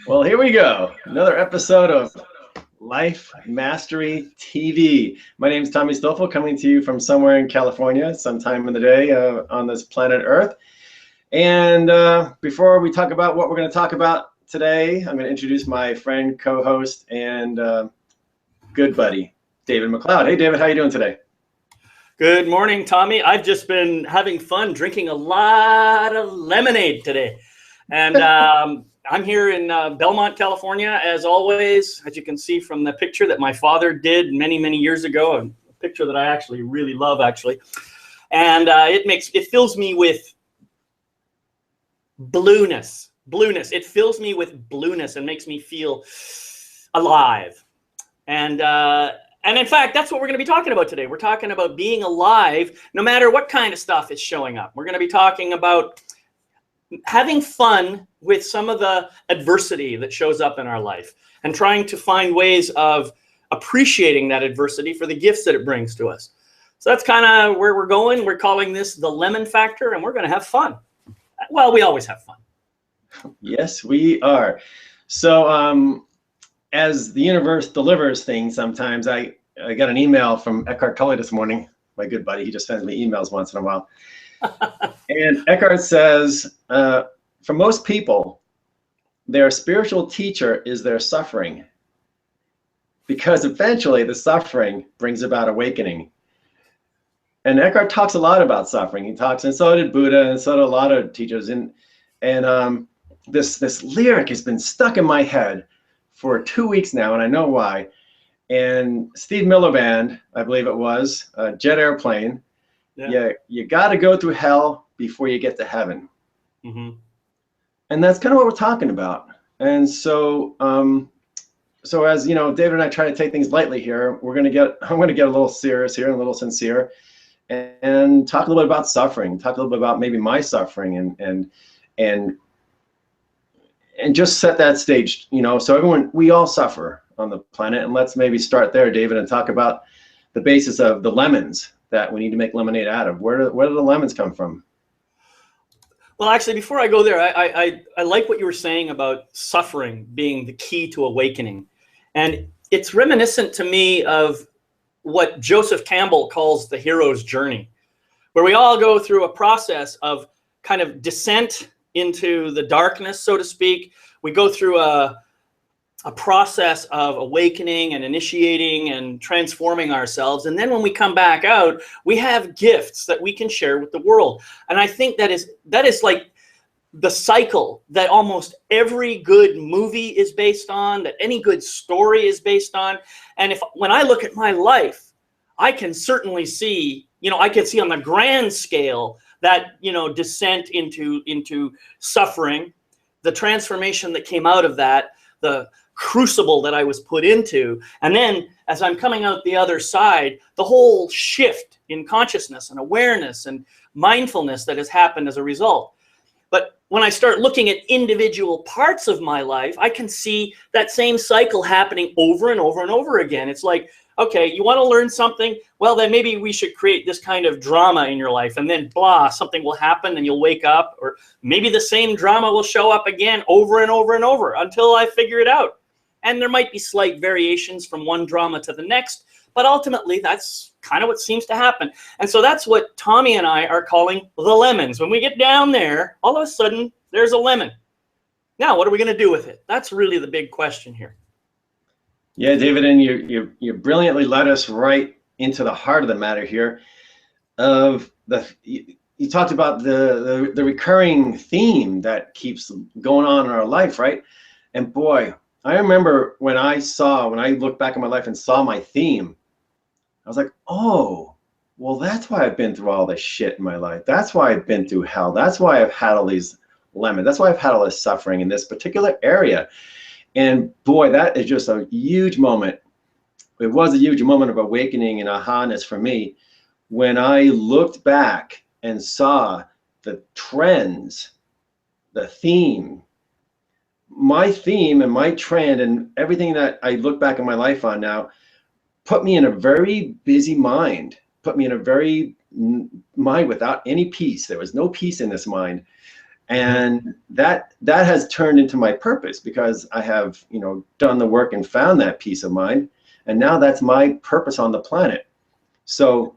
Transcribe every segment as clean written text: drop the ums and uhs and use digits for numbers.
Well, here we go. Another episode of Life Mastery TV. My name is Tommy Stoffel, coming to you from somewhere in California, sometime in the day on this planet Earth. And before we talk about what we're going to talk about today, I'm going to introduce my friend, co-host, and good buddy, David McLeod. Hey, David, how you doing today? Good morning, Tommy. I've just been having fun drinking a lot of lemonade today. And I'm here in Belmont, California, as always, as you can see from the picture that my father did many, many years ago, a picture that I actually really love, actually. And it fills me with blueness. It fills me with blueness and makes me feel alive. And in fact, that's what we're going to be talking about today. We're talking about being alive, no matter what kind of stuff is showing up. We're going to be talking about having fun with some of the adversity that shows up in our life and trying to find ways of appreciating that adversity for the gifts that it brings to us. So that's kind of where we're going. We're calling this the lemon factor, and we're going to have fun. Well, we always have fun. Yes, we are. So as the universe delivers things, sometimes I got an email from Eckhart Tolle this morning, my good buddy. He just sends me emails once in a while. And Eckhart says, for most people, their spiritual teacher is their suffering, because eventually the suffering brings about awakening. And Eckhart talks a lot about suffering. He talks, and so did Buddha, and so did a lot of teachers. And this lyric has been stuck in my head for 2 weeks now, and I know why. And Steve Miller Band, I believe it was, Jet Airplane. Yeah, you got to go through hell before you get to heaven. Mm-hmm. And that's kind of what we're talking about. And so, so as you know, David and I try to take things lightly here. I'm going to get a little serious here and a little sincere, and talk a little bit about suffering. Talk a little bit about maybe my suffering, and just set that stage. You know, so we all suffer on the planet, and let's maybe start there, David, and talk about the basis of the lemons that we need to make lemonade out of. Where do the lemons come from? Well, actually, before I go there, I like what you were saying about suffering being the key to awakening. And it's reminiscent to me of what Joseph Campbell calls the hero's journey, where we all go through a process of kind of descent into the darkness, so to speak. We go through a process of awakening and initiating and transforming ourselves. And then when we come back out, we have gifts that we can share with the world. And I think that is like the cycle that almost every good movie is based on, that any good story is based on. And when I look at my life, I can certainly see, I can see on the grand scale that, descent into suffering, the transformation that came out of that, the crucible that I was put into. And then as I'm coming out the other side, the whole shift in consciousness and awareness and mindfulness that has happened as a result. But when I start looking at individual parts of my life, I can see that same cycle happening over and over and over again. It's like, okay, you want to learn something? Well, then maybe we should create this kind of drama in your life, and then blah, something will happen and you'll wake up, or maybe the same drama will show up again over and over and over until I figure it out. And there might be slight variations from one drama to the next, but ultimately that's kind of what seems to happen. And so that's what Tommy and I are calling the lemons. When we get down there, all of a sudden there's a lemon. Now, what are we going to do with it? That's really the big question here. Yeah, David, and you brilliantly led us right into the heart of the matter here. You talked about the recurring theme that keeps going on in our life, right? And boy, I remember when I looked back at my life and saw my theme, I was like, oh, well, that's why I've been through all this shit in my life. That's why I've been through hell. That's why I've had all these lemons. That's why I've had all this suffering in this particular area. And boy, that is just a huge moment. It was a huge moment of awakening and aha-ness for me when I looked back and saw the trends, the theme, my theme and my trend and everything that I look back in my life on now put me in a very busy mind, put me in a very mind without any peace. There was no peace in this mind. And that has turned into my purpose, because I have, done the work and found that peace of mind. And now that's my purpose on the planet. So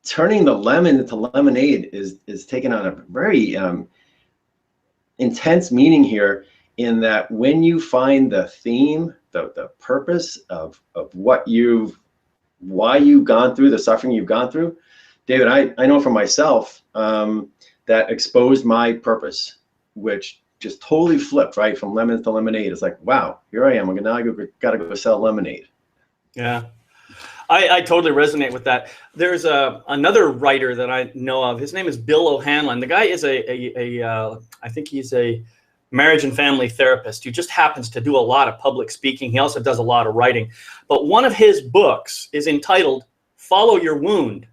turning the lemon into lemonade is taken on a very intense meaning here, in that when you find the theme, the purpose of why you've gone through the suffering you've gone through, David, I know for myself, that exposed my purpose, which just totally flipped, right, from lemons to lemonade. It's like, wow, here I am. Now I gotta go sell lemonade. Yeah. I totally resonate with that. There's another writer that I know of. His name is Bill O'Hanlon. The guy is I think he's a marriage and family therapist who just happens to do a lot of public speaking. He also does a lot of writing. But one of his books is entitled Follow Your Wound,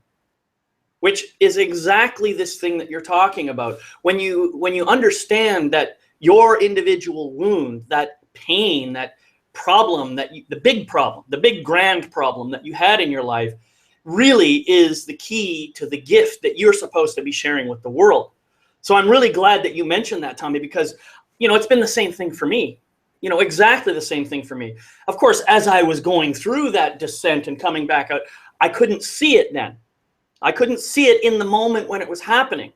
which is exactly this thing that you're talking about. When you understand that your individual wound, that pain, that problem, the big grand problem that you had in your life, really is the key to the gift that you're supposed to be sharing with the world. So I'm really glad that you mentioned that, Tommy, because it's been the same thing for me. Exactly the same thing for me. Of course, as I was going through that descent and coming back out, I couldn't see it then. I couldn't see it in the moment when it was happening.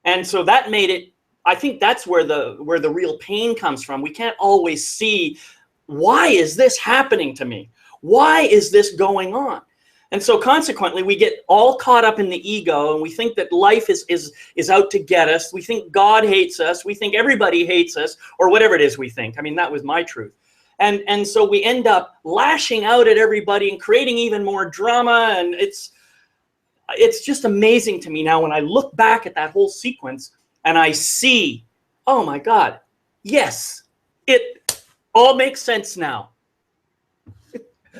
And so that made it, I think that's where the real pain comes from. We can't always see, why is this happening to me? Why is this going on? And so consequently, we get all caught up in the ego, and we think that life is out to get us. We think God hates us. We think everybody hates us, or whatever it is we think. I mean, that was my truth. And so we end up lashing out at everybody and creating even more drama. And it's just amazing to me now when I look back at that whole sequence and I see, oh my God, yes, it all makes sense now.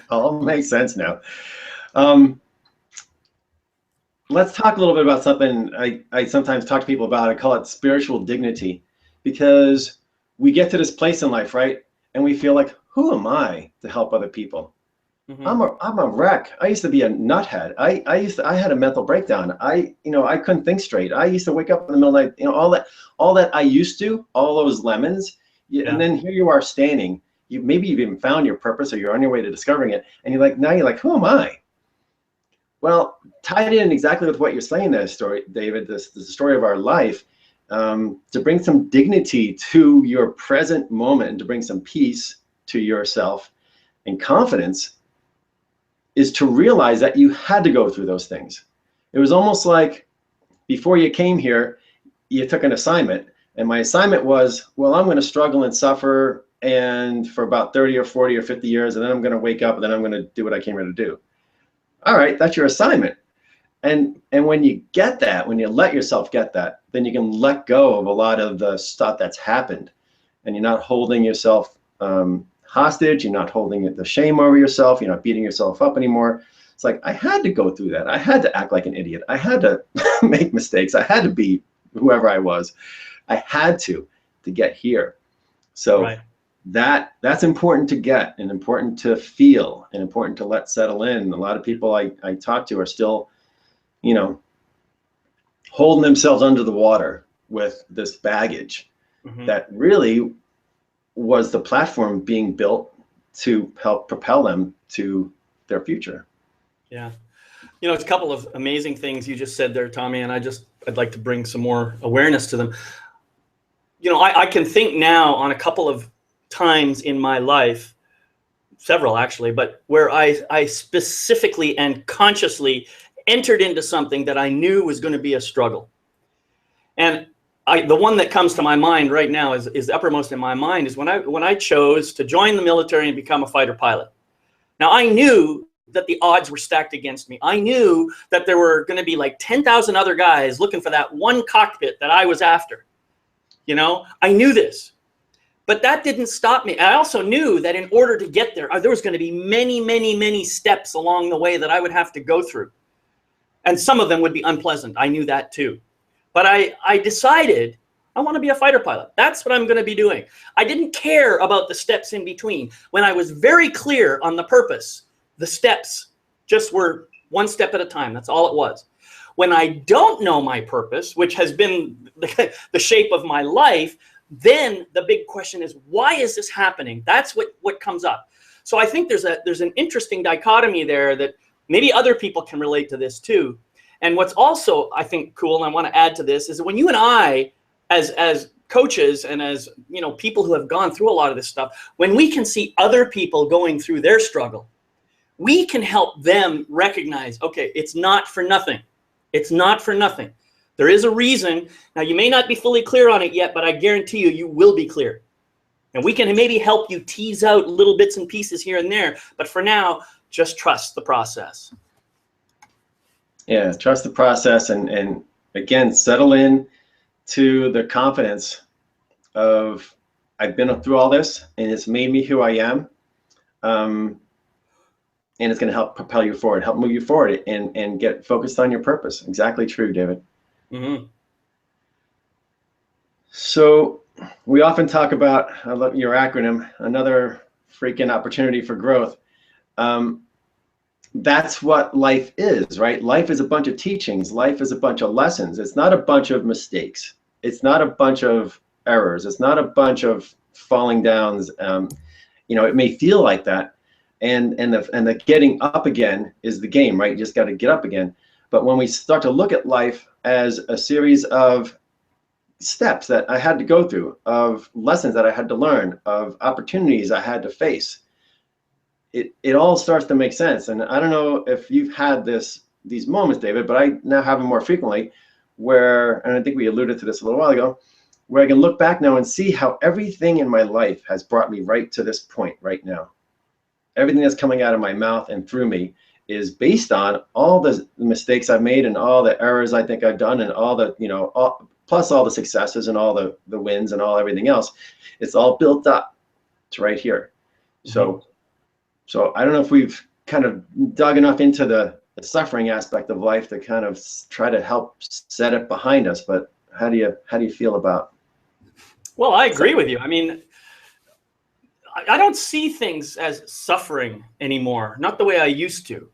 All makes sense now. Let's talk a little bit about something I sometimes talk to people about. I call it spiritual dignity, because we get to this place in life, right? And we feel like, who am I to help other people? Mm-hmm. I'm a wreck. I used to be a nuthead. I had a mental breakdown. I couldn't think straight. I used to wake up in the middle of the night, all that I used to, all those lemons. Yeah. And then here you are standing. Maybe you've even found your purpose, or you're on your way to discovering it. And now you're like, who am I? Well, tied in exactly with what you're saying there, David, this is the story of our life, to bring some dignity to your present moment and to bring some peace to yourself and confidence, is to realize that you had to go through those things. It was almost like before you came here, you took an assignment, and my assignment was, well, I'm going to struggle and suffer and for about 30 or 40 or 50 years, and then I'm going to wake up, and then I'm going to do what I came here to do. All right, that's your assignment. And when you get that, when you let yourself get that, then you can let go of a lot of the stuff that's happened, and you're not holding yourself hostage. You're not holding the shame over yourself. You're not beating yourself up anymore. It's like, I had to go through that. I had to act like an idiot. I had to make mistakes. I had to be whoever I was. I had to get here. So right. That's important to get, and important to feel, and important to let settle in. A lot of people I talk to are still, holding themselves under the water with this baggage that really was the platform being built to help propel them to their future. Yeah. It's a couple of amazing things you just said there, Tommy, and I'd like to bring some more awareness to them. I can think now on a couple of times in my life, several actually, but where I specifically and consciously entered into something that I knew was going to be a struggle. And the one that comes to my mind right now is uppermost in my mind is when I chose to join the military and become a fighter pilot. Now, I knew that the odds were stacked against me. I knew that there were going to be like 10,000 other guys looking for that one cockpit that I was after. I knew this. But that didn't stop me. I also knew that in order to get there was going to be many, many, many steps along the way that I would have to go through. And some of them would be unpleasant. I knew that too. But I decided I want to be a fighter pilot. That's what I'm going to be doing. I didn't care about the steps in between. When I was very clear on the purpose, the steps just were one step at a time. That's all it was. When I don't know my purpose, which has been the shape of my life, then the big question is, why is this happening? That's what comes up. So I think there's an interesting dichotomy there that maybe other people can relate to this too. And what's also, I think, cool, and I want to add to this, is that when you and I, as coaches and as, you know, people who have gone through a lot of this stuff, when we can see other people going through their struggle, we can help them recognize, okay, it's not for nothing. It's not for nothing. There is a reason. Now, you may not be fully clear on it yet, but I guarantee you, you will be clear. And we can maybe help you tease out little bits and pieces here and there. But for now, just trust the process. Yeah, trust the process, and again, settle in to the confidence of, I've been through all this and it's made me who I am. And it's going to help propel you forward, help move you forward, and get focused on your purpose. Exactly true, David. Mm-hmm. So we often talk about, I love your acronym, another freaking opportunity for growth. That's what life is, right? Life is a bunch of teachings. Life is a bunch of lessons. It's not a bunch of mistakes. It's not a bunch of errors. It's not a bunch of falling downs. You know, it may feel like that. And the getting up again is the game, right? You just got to get up again. But when we start to look at life as a series of steps that I had to go through, of lessons that I had to learn, of opportunities I had to face, it all starts to make sense. And I don't know if you've had these moments, David, but I now have them more frequently where, and I think we alluded to this a little while ago, where I can look back now and see how everything in my life has brought me right to this point right now. Everything that's coming out of my mouth and through me is based on all the mistakes I've made and all the errors I think I've done and all the, you know, plus all the successes and all the wins and everything else. It's all built up to right here. Mm-hmm. So I don't know if we've kind of dug enough into the suffering aspect of life to kind of try to help set it behind us. But how do you feel about? Well, I agree with you. I mean, I don't see things as suffering anymore, not the way I used to.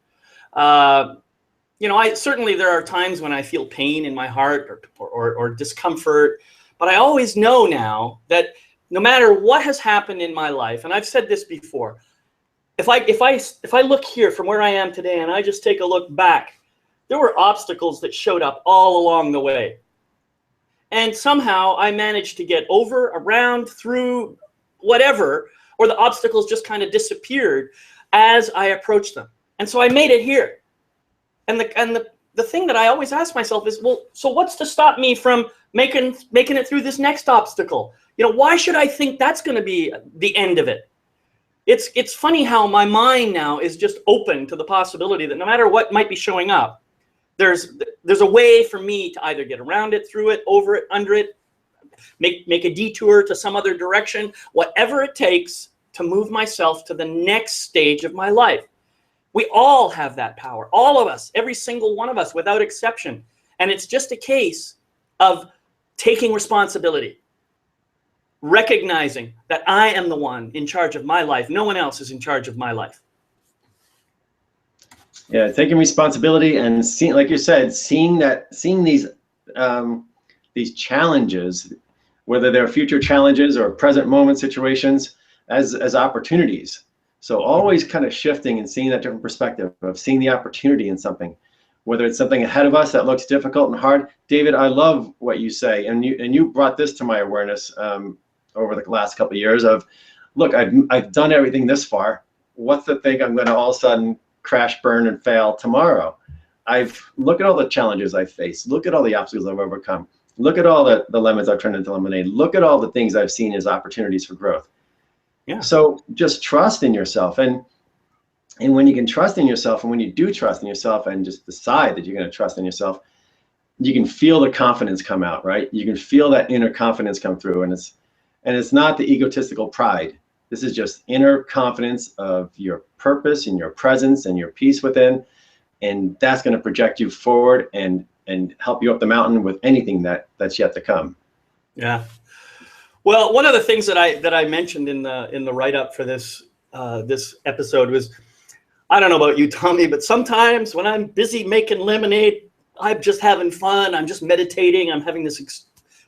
You know, certainly there are times when I feel pain in my heart or discomfort, but I always know now that no matter what has happened in my life, and I've said this before, if I look here from where I am today and I just take a look back, there were obstacles that showed up all along the way. And somehow I managed to get over, around, through, whatever, or the obstacles just kind of disappeared as I approached them. And so I made it here. And the thing that I always ask myself is, well, so what's to stop me from making it through this next obstacle? You know, why should I think that's going to be the end of it? It's funny how my mind now is just open to the possibility that no matter what might be showing up, there's a way for me to either get around it, through it, over it, under it, make a detour to some other direction, whatever it takes to move myself to the next stage of my life. We all have that power, all of us, every single one of us without exception. And it's just a case of taking responsibility, recognizing that I am the one in charge of my life. No one else is in charge of my life. Yeah, taking responsibility and seeing, like you said, seeing these challenges, whether they're future challenges or present moment situations, as opportunities. So always kind of shifting and seeing that different perspective of seeing the opportunity in something, whether it's something ahead of us that looks difficult and hard. David, I love what you say, and you brought this to my awareness over the last couple of years of, look, I've done everything this far. What's the thing I'm going to all of a sudden crash, burn, and fail tomorrow? Look at all the challenges I've faced. Look at all the obstacles I've overcome. Look at all the lemons I've turned into lemonade. Look at all the things I've seen as opportunities for growth. Yeah. So just trust in yourself. And when you can trust in yourself, and when you do trust in yourself and just decide that you're going to trust in yourself, you can feel the confidence come out, right? You can feel that inner confidence come through. And it's not the egotistical pride. This is just inner confidence of your purpose and your presence and your peace within. And that's going to project you forward and help you up the mountain with anything that's yet to come. Yeah. Well, one of the things that I mentioned in the write-up for this episode was, I don't know about you, Tommy, but sometimes when I'm busy making lemonade, I'm just having fun. I'm just meditating. I'm having this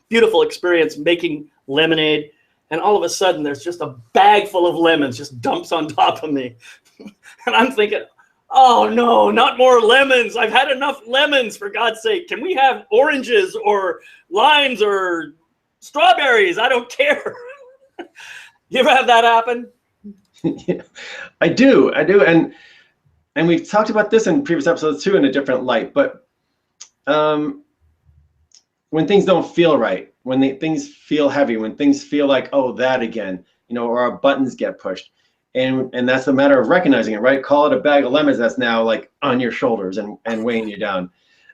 beautiful experience making lemonade. And all of a sudden, there's just a bag full of lemons just dumps on top of me. And I'm thinking, oh no, not more lemons. I've had enough lemons, for God's sake. Can we have oranges or limes or strawberries? I don't care. You ever have that happen? Yeah, I do. And we've talked about this in previous episodes too in a different light, but when things don't feel right, when things feel heavy, when things feel like, oh, that again, or our buttons get pushed, and that's a matter of recognizing it, right? Call it a bag of lemons that's now like on your shoulders and weighing you down.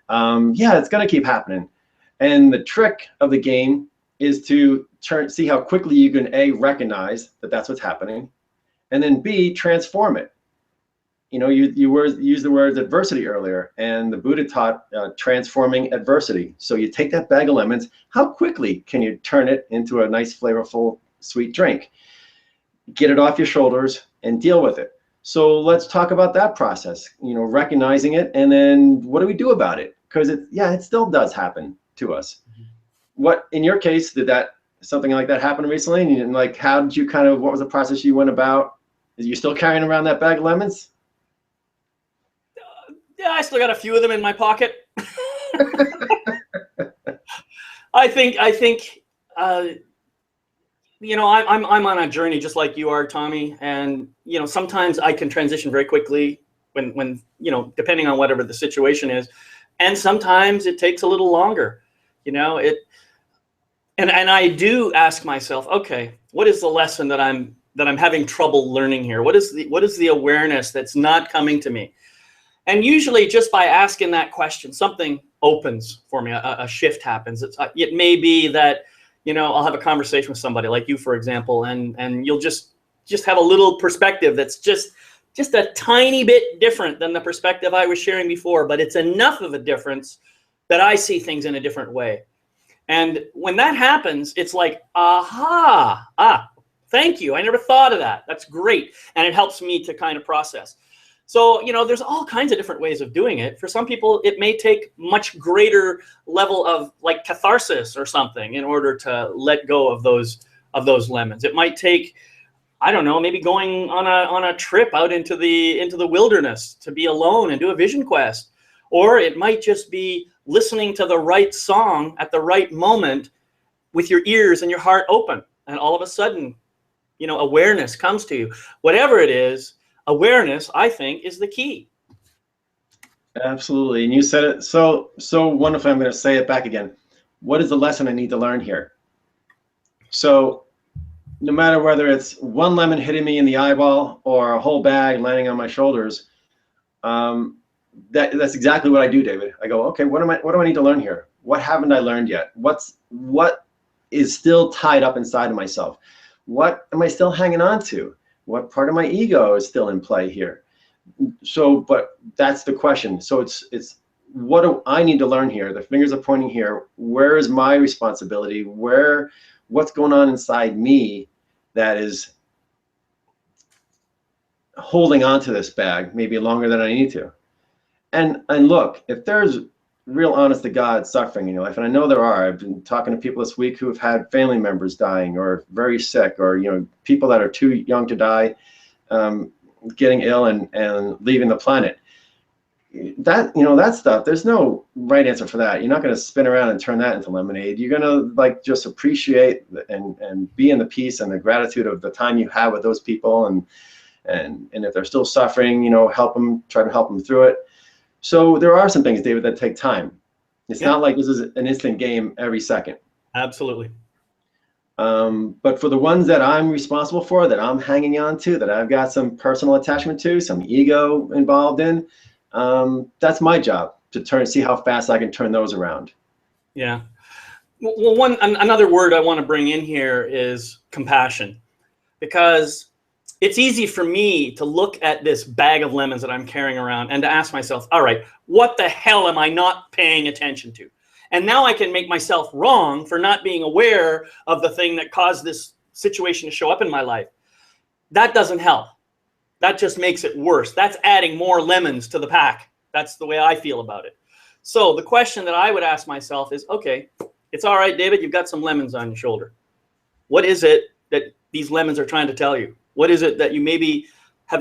Yeah, it's gonna keep happening. And the trick of the game is to see how quickly you can A, recognize that that's what's happening, and then B, transform it. You used the word adversity earlier, and the Buddha taught transforming adversity. So you take that bag of lemons, how quickly can you turn it into a nice, flavorful, sweet drink? Get it off your shoulders and deal with it. So let's talk about that process, recognizing it, and then what do we do about it? Because it still does happen to us. What, in your case, did something like that happen recently? And like, how did you what was the process you went about? Are you still carrying around that bag of lemons? Yeah, I still got a few of them in my pocket. I think I'm on a journey just like you are, Tommy, and sometimes I can transition very quickly when depending on whatever the situation is, and sometimes it takes a little longer. And I do ask myself, okay, what is the lesson that I'm having trouble learning here? What is the awareness that's not coming to me? And usually just by asking that question, something opens for me, a shift happens. It may be that, I'll have a conversation with somebody like you, for example, and you'll just have a little perspective that's just a tiny bit different than the perspective I was sharing before, but it's enough of a difference that I see things in a different way. And when that happens, it's like, thank you. I never thought of that. That's great. And it helps me to kind of process. So, there's all kinds of different ways of doing it. For some people, it may take much greater level of like catharsis or something in order to let go of those lemons. It might take, I don't know, maybe going on a trip out into the wilderness to be alone and do a vision quest. Or it might just be listening to the right song at the right moment with your ears and your heart open. And all of a sudden, awareness comes to you. Whatever it is, awareness, I think, is the key. Absolutely. And you said it so wonderfully. I'm going to say it back again. What is the lesson I need to learn here? So no matter whether it's one lemon hitting me in the eyeball or a whole bag landing on my shoulders, that's exactly what I do, David. I go, okay, what do I need to learn here? What haven't I learned yet? What is still tied up inside of myself? What am I still hanging on to? What part of my ego is still in play here? So, but that's the question. So it's what do I need to learn here? The fingers are pointing here. Where is my responsibility? What's going on inside me that is holding on to this bag maybe longer than I need to? And look, if there's real honest to God suffering in your life, and I know there are. I've been talking to people this week who have had family members dying or very sick, or people that are too young to die, getting ill and leaving the planet. That stuff, there's no right answer for that. You're not going to spin around and turn that into lemonade. You're going to just appreciate and be in the peace and the gratitude of the time you have with those people, and if they're still suffering, try to help them through it. So there are some things, David, that take time. It's not like this is an instant game every second. Absolutely. But for the ones that I'm responsible for, that I'm hanging on to, that I've got some personal attachment to, some ego involved in, that's my job to see how fast I can turn those around. Yeah. Well, another word I want to bring in here is compassion, because it's easy for me to look at this bag of lemons that I'm carrying around and to ask myself, all right, what the hell am I not paying attention to? And now I can make myself wrong for not being aware of the thing that caused this situation to show up in my life. That doesn't help. That just makes it worse. That's adding more lemons to the pack. That's the way I feel about it. So the question that I would ask myself is, okay, it's all right, David, you've got some lemons on your shoulder. What is it that these lemons are trying to tell you? What is it that you maybe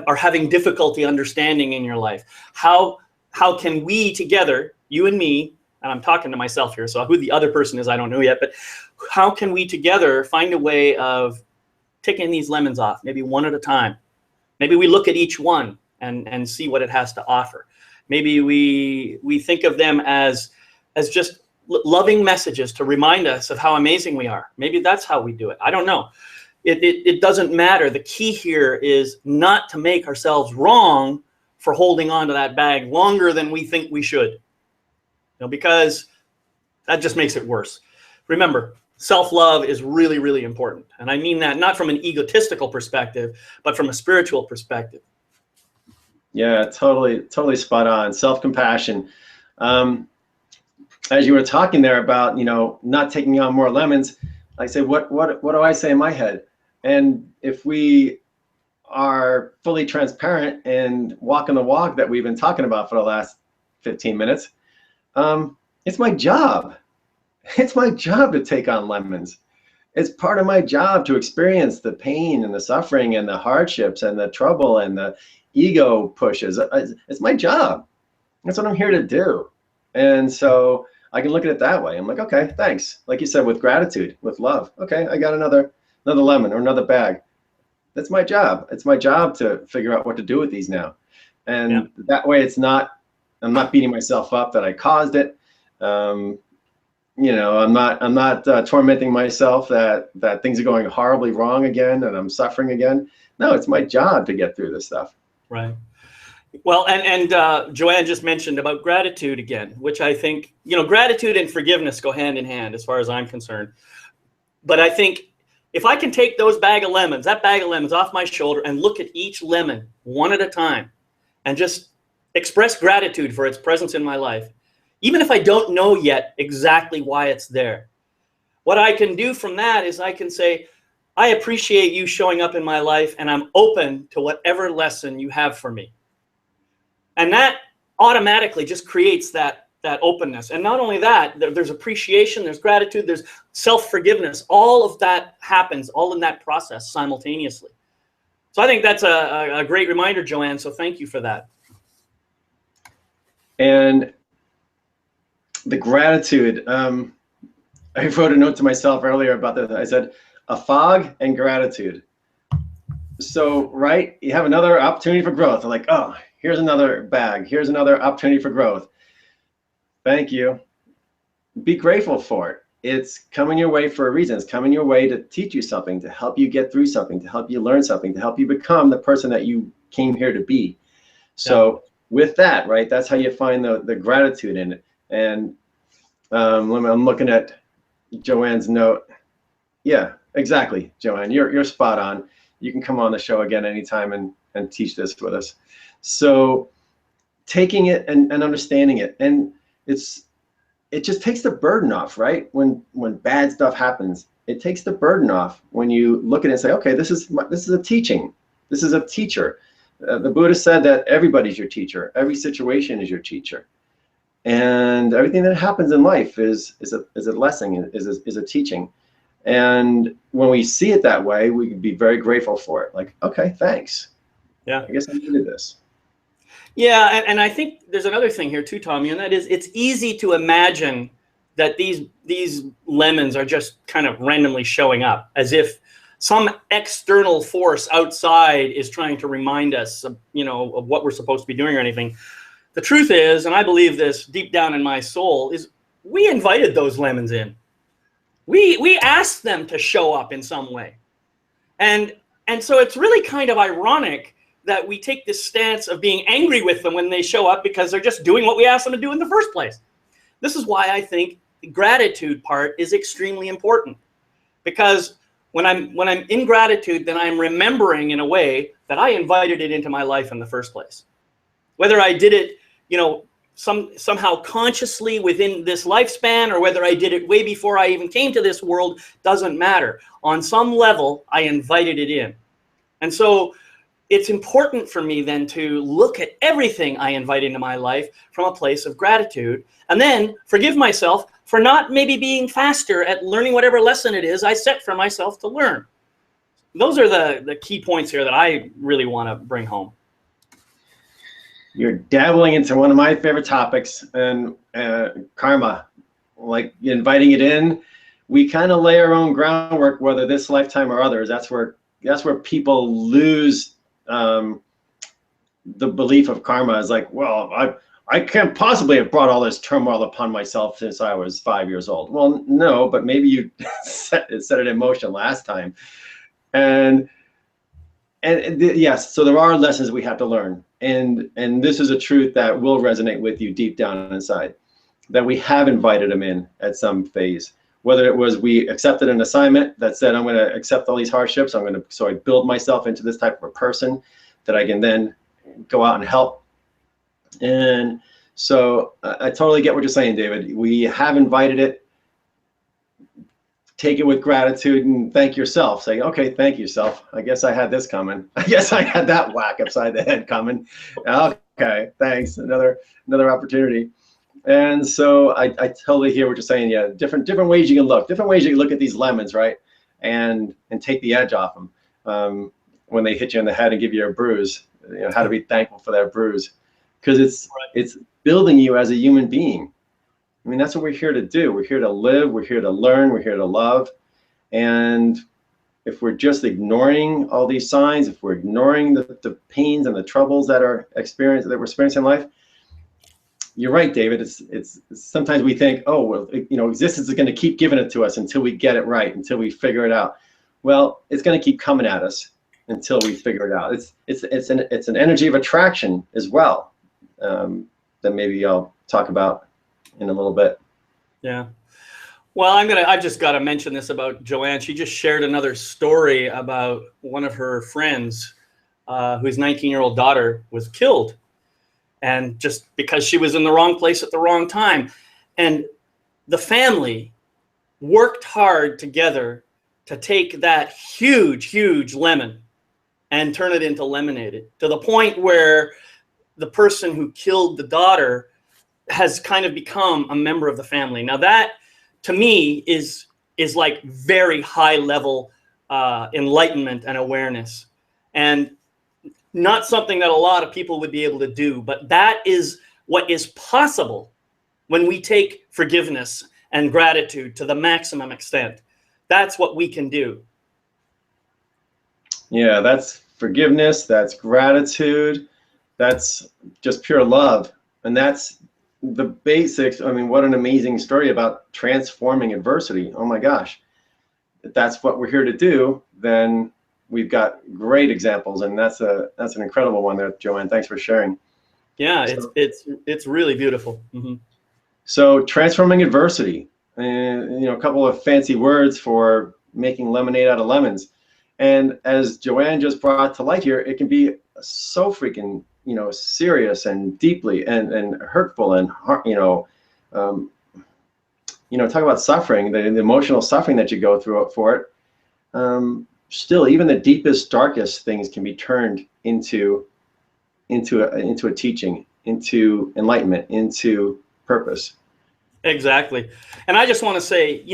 are having difficulty understanding in your life? How can we together, you and me, and I'm talking to myself here, so who the other person is, I don't know yet, but how can we together find a way of taking these lemons off, maybe one at a time? Maybe we look at each one and see what it has to offer. Maybe we think of them as just loving messages to remind us of how amazing we are. Maybe that's how we do it. I don't know. It doesn't matter. The key here is not to make ourselves wrong for holding on to that bag longer than we think we should. Because that just makes it worse. Remember, self-love is really, really important. And I mean that not from an egotistical perspective, but from a spiritual perspective. Yeah, totally spot on. Self-compassion. As you were talking there about, not taking on more lemons, I say, what do I say in my head? And if we are fully transparent and walking the walk that we've been talking about for the last 15 minutes, it's my job. It's my job to take on lemons. It's part of my job to experience the pain and the suffering and the hardships and the trouble and the ego pushes. It's my job. That's what I'm here to do. And so I can look at it that way. I'm like, okay, thanks. Like you said, with gratitude, with love. Okay, I got another lemon or another bag. That's my job. It's my job to figure out what to do with these now. And that way I'm not beating myself up that I caused it. I'm not tormenting myself that things are going horribly wrong again and I'm suffering again. No, it's my job to get through this stuff. Right. Well, and Joanne just mentioned about gratitude again, which I think, gratitude and forgiveness go hand in hand as far as I'm concerned. But I think if I can take that bag of lemons off my shoulder and look at each lemon one at a time and just express gratitude for its presence in my life, even if I don't know yet exactly why it's there, what I can do from that is I can say, I appreciate you showing up in my life and I'm open to whatever lesson you have for me. And that automatically just creates that openness. And not only that, there's appreciation, there's gratitude, there's self-forgiveness. All of that happens all in that process simultaneously. So I think that's a great reminder, Joanne. So thank you for that. And the gratitude, I wrote a note to myself earlier about that. I said, a fog and gratitude. So, right, you have another opportunity for growth. I'm like, oh, here's another bag. Here's another opportunity for growth. Thank you. Be grateful for it. It's coming your way for a reason. It's coming your way to teach you something, to help you get through something, to help you learn something, to help you become the person that you came here to be. So with that, right, that's how you find the gratitude in it. And I'm looking at Joanne's note. Yeah, exactly, Joanne. You're spot on. You can come on the show again anytime and teach this with us. So taking it and understanding it, and it just takes the burden off, right? When bad stuff happens, it takes the burden off when you look at it and say, okay, this is a teaching. This is a teacher. The Buddha said that everybody's your teacher. Every situation is your teacher. And everything that happens in life is a lesson, is a teaching. And when we see it that way, we can be very grateful for it. Like, okay, thanks. Yeah. I guess I needed this. Yeah, and I think there's another thing here too, Tommy, and that is it's easy to imagine that these lemons are just kind of randomly showing up as if some external force outside is trying to remind us of what we're supposed to be doing or anything. The truth is, and I believe this deep down in my soul, is we invited those lemons in. We asked them to show up in some way. And so it's really kind of ironic that we take this stance of being angry with them when they show up because they're just doing what we asked them to do in the first place. This is why I think the gratitude part is extremely important, because when I'm in gratitude, then I'm remembering in a way that I invited it into my life in the first place. Whether I did it, somehow consciously within this lifespan, or whether I did it way before I even came to this world, doesn't matter. On some level, I invited it in. And so it's important for me then to look at everything I invite into my life from a place of gratitude, and then forgive myself for not maybe being faster at learning whatever lesson it is I set for myself to learn. Those are the key points here that I really want to bring home. You're dabbling into one of my favorite topics, and karma, like inviting it in. We kind of lay our own groundwork, whether this lifetime or others. That's where people lose the belief of karma. Is like, well, I can't possibly have brought all this turmoil upon myself since I was 5 years old. Well, no, but maybe you set it in motion last time. And yes, so there are lessons we have to learn. And this is a truth that will resonate with you deep down inside, that we have invited them in at some phase. Whether it was we accepted an assignment that said, I'm going to accept all these hardships, so I build myself into this type of a person that I can then go out and help. And so I totally get what you're saying, David. We have invited it. Take it with gratitude and thank yourself. Say, okay, thank you, self. I guess I had this coming. I guess I had that whack upside the head coming. Okay, thanks. Another opportunity. And so I totally hear what you're saying. Yeah, different ways you can look. Different ways you can look at these lemons, right? And take the edge off them when they hit you in the head and give you a bruise. You know, how to be thankful for that bruise, because it's building you as a human being. I mean, that's what we're here to do. We're here to live. We're here to learn. We're here to love. And if we're just ignoring all these signs, if we're ignoring the pains and the troubles that we're experiencing in life, you're right, David. It's sometimes we think, oh, well, existence is going to keep giving it to us until we get it right, until we figure it out. Well, it's going to keep coming at us until we figure it out. It's an energy of attraction as well, that maybe I'll talk about in a little bit. Yeah. Well, I've just got to mention this about Joanne. She just shared another story about one of her friends whose 19-year-old daughter was killed, and just because she was in the wrong place at the wrong time. And the family worked hard together to take that huge lemon and turn it into lemonade, to the point where the person who killed the daughter has kind of become a member of the family. Now that, to me, is like very high level enlightenment and awareness, and not something that a lot of people would be able to do. But that is what is possible when we take forgiveness and gratitude to the maximum extent. That's what we can do. Yeah, that's forgiveness, that's gratitude, that's just pure love. And that's the basics. I mean, what an amazing story about transforming adversity. Oh my gosh. If that's what we're here to do, then we've got great examples, and that's an incredible one there, Joanne. Thanks for sharing. Yeah, it's really beautiful. Mm-hmm. So transforming adversity, and a couple of fancy words for making lemonade out of lemons. And as Joanne just brought to light here, it can be so freaking serious and deeply and hurtful and talk about suffering, the emotional suffering that you go through for it. Still, even the deepest, darkest things can be turned into a teaching, into enlightenment, into purpose. Exactly. And I just want to say,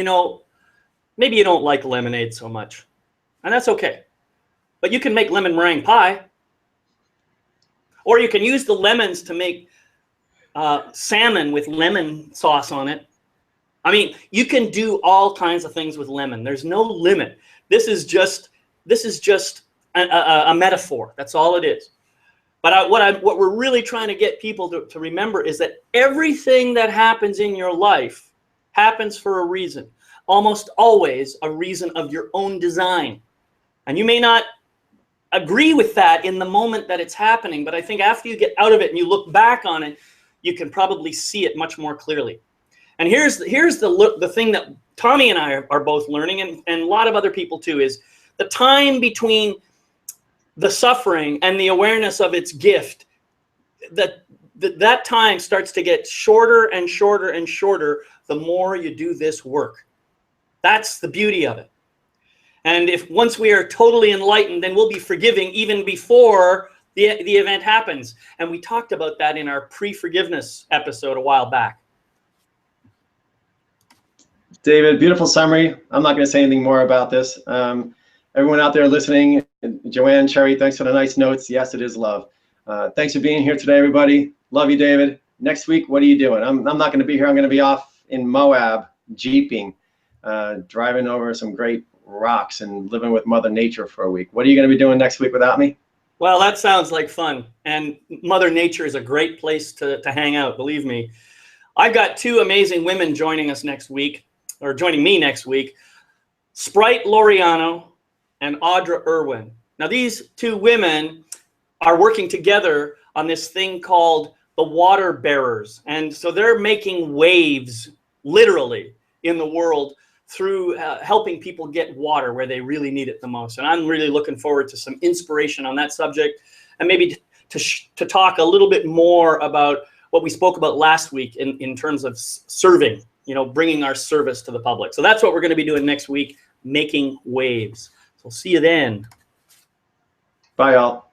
maybe you don't like lemonade so much, and that's okay. But you can make lemon meringue pie, or you can use the lemons to make salmon with lemon sauce on it. I mean, you can do all kinds of things with lemon. There's no limit. This is just a metaphor. That's all it is. But what we're really trying to get people to remember is that everything that happens in your life happens for a reason. Almost always a reason of your own design. And you may not agree with that in the moment that it's happening, but I think after you get out of it and you look back on it, you can probably see it much more clearly. And here's the thing that Tommy and I are both learning, and a lot of other people too, is the time between the suffering and the awareness of its gift. That time starts to get shorter and shorter and shorter the more you do this work. That's the beauty of it. And if once we are totally enlightened, then we'll be forgiving even before the event happens. And we talked about that in our pre-forgiveness episode a while back. David, beautiful summary. I'm not going to say anything more about this. Everyone out there listening, Joanne, Cherry, thanks for the nice notes. Yes, it is love. Thanks for being here today, everybody. Love you, David. Next week, what are you doing? I'm not going to be here. I'm going to be off in Moab, jeeping, driving over some great rocks and living with Mother Nature for a week. What are you going to be doing next week without me? Well, that sounds like fun. And Mother Nature is a great place to hang out, believe me. I've got two amazing women joining us next week, or joining me next week, Sprite Loriano and Audra Irwin. Now, these two women are working together on this thing called the Water Bearers. And so they're making waves, literally, in the world through helping people get water where they really need it the most. And I'm really looking forward to some inspiration on that subject, and maybe to talk a little bit more about what we spoke about last week in terms of serving, bringing our service to the public. So that's what we're going to be doing next week, making waves. So see you then. Bye, all.